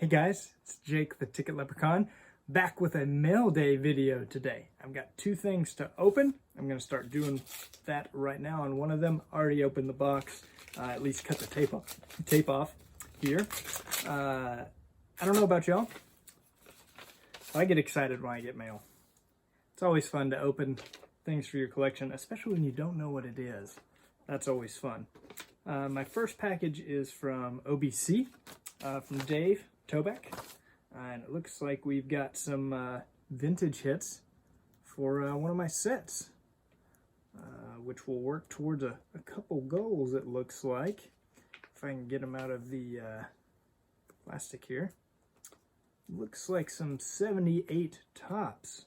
Hey guys, it's Jake the Ticket Leprechaun, back with a mail day video today. I've got two things to open. I'm going to start doing that right now on one of them. Already opened the box, at least cut the tape off here. I don't know about y'all, but I get excited when I get mail. It's always fun to open things for your collection, especially when you don't know what it is. That's always fun. My first package is from OBC, from Dave Toback, and it looks like we've got some vintage hits for one of my sets, which will work towards a couple goals, it looks like, if I can get them out of the plastic here. Looks like some 78 tops.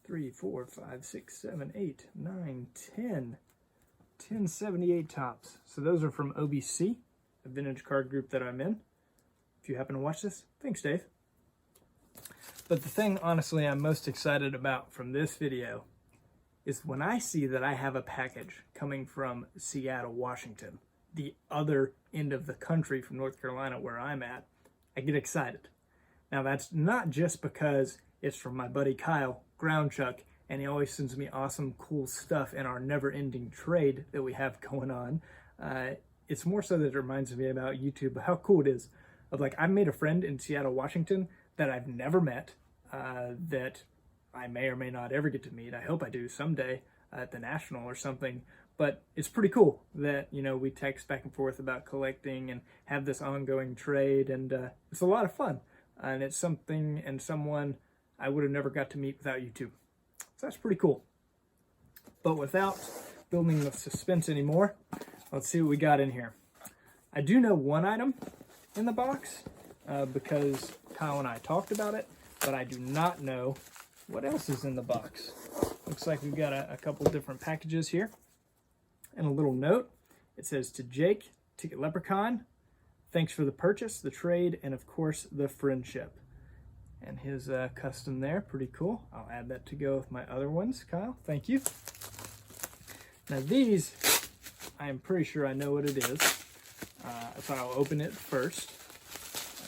3, 4, 5, 6, 7, 8, 9, 10. 10 78 tops. So those are from OBC, a vintage card group that I'm in. If you happen to watch this, thanks, Dave. But the thing, honestly, I'm most excited about from this video is when I see that I have a package coming from Seattle, Washington, the other end of the country from North Carolina where I'm at, I get excited. Now, that's not just because it's from my buddy Kyle, Groundchuck, and he always sends me awesome, cool stuff in our never-ending trade that we have going on. It's more so that it reminds me about YouTube, how cool it is. Of like, I made a friend in Seattle, Washington that I've never met, that I may or may not ever get to meet. I hope I do someday at the National or something. But it's pretty cool that, you know, we text back and forth about collecting and have this ongoing trade, and it's a lot of fun. And it's something and someone I would have never got to meet without YouTube. So that's pretty cool. But without building the suspense anymore, let's see what we got in here. I do know one item in the box because Kyle and I talked about it, but I do not know what else is in the box. Looks like we've got a couple different packages here and a little note. It says, "To Jake, Ticket Leprechaun, thanks for the purchase, the trade, and of course the friendship." And his custom there, pretty cool. I'll add that to go with my other ones, Kyle. Thank you. Now these, I am pretty sure I know what it is. So I'll open it first.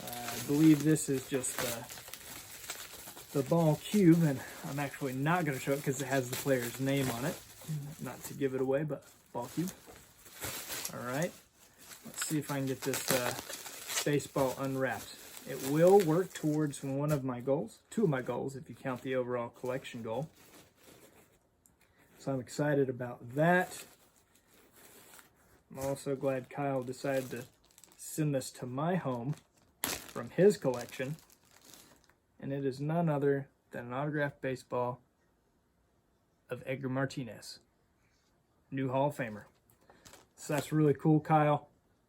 I believe this is just the ball cube, and I'm actually not going to show it because it has the player's name on it. Not to give it away, but ball cube. All right. Let's see if I can get this baseball unwrapped. It will work towards one of my goals, two of my goals, if you count the overall collection goal. So I'm excited about that. I'm also glad Kyle decided to send this to my home from his collection. And it is none other than an autographed baseball of Edgar Martinez, new Hall of Famer. So that's really cool, Kyle.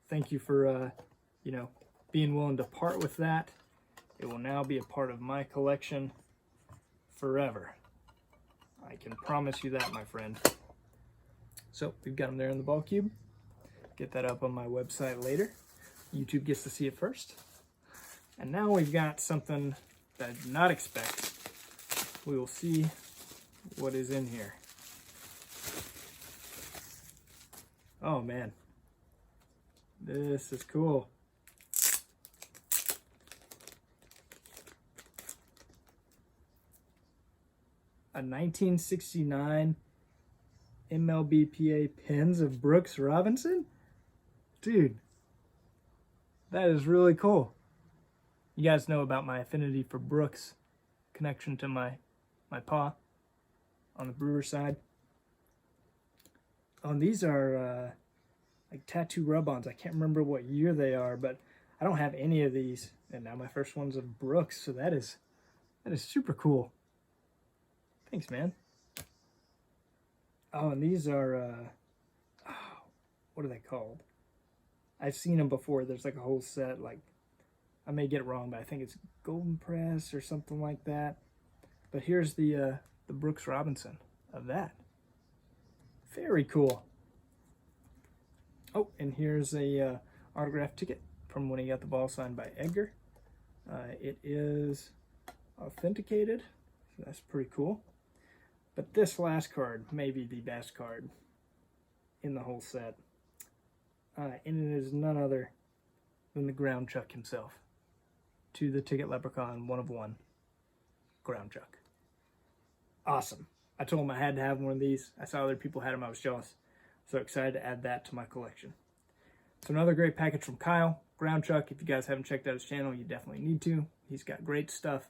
Thank you for, being willing to part with that. It will now be a part of my collection forever. I can promise you that, my friend. So we've got them there in the ball cube. Get that up on my website later. YouTube gets to see it first. And now we've got something that I did not expect. We will see what is in here. Oh man, this is cool. A 1969 MLBPA pins of Brooks Robinson? Dude, that is really cool. You guys know about my affinity for Brooks, connection to my pa on the Brewer side. Oh, and these are like tattoo rub-ons. I can't remember what year they are, but I don't have any of these. And now my first one's of Brooks, so that is super cool. Thanks, man. Oh, and these are, what are they called? I've seen them before. There's like a whole set, like, I may get it wrong, but I think it's Golden Press or something like that. But here's the Brooks Robinson of that. Very cool. Oh, and here's a autographed ticket from when he got the ball signed by Edgar. It is authenticated, so that's pretty cool. But this last card may be the best card in the whole set. And it is none other than the Groundchuck himself. to the Ticket Leprechaun 1 of 1 ground chuck. Awesome. I told him I had to have one of these. I saw other people had them. I was jealous. So excited to add that to my collection. So another great package from Kyle, ground chuck. If you guys haven't checked out his channel, you definitely need to. He's got great stuff.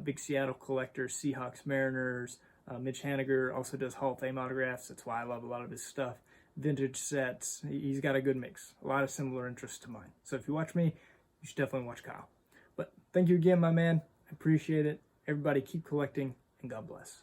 Big Seattle collector, Seahawks, Mariners. Mitch Haniger also does Hall of Fame autographs. That's why I love a lot of his stuff. Vintage sets. He's got a good mix. A lot of similar interests to mine. So if you watch me, you should definitely watch Kyle. But thank you again, my man. I appreciate it. Everybody keep collecting, and God bless.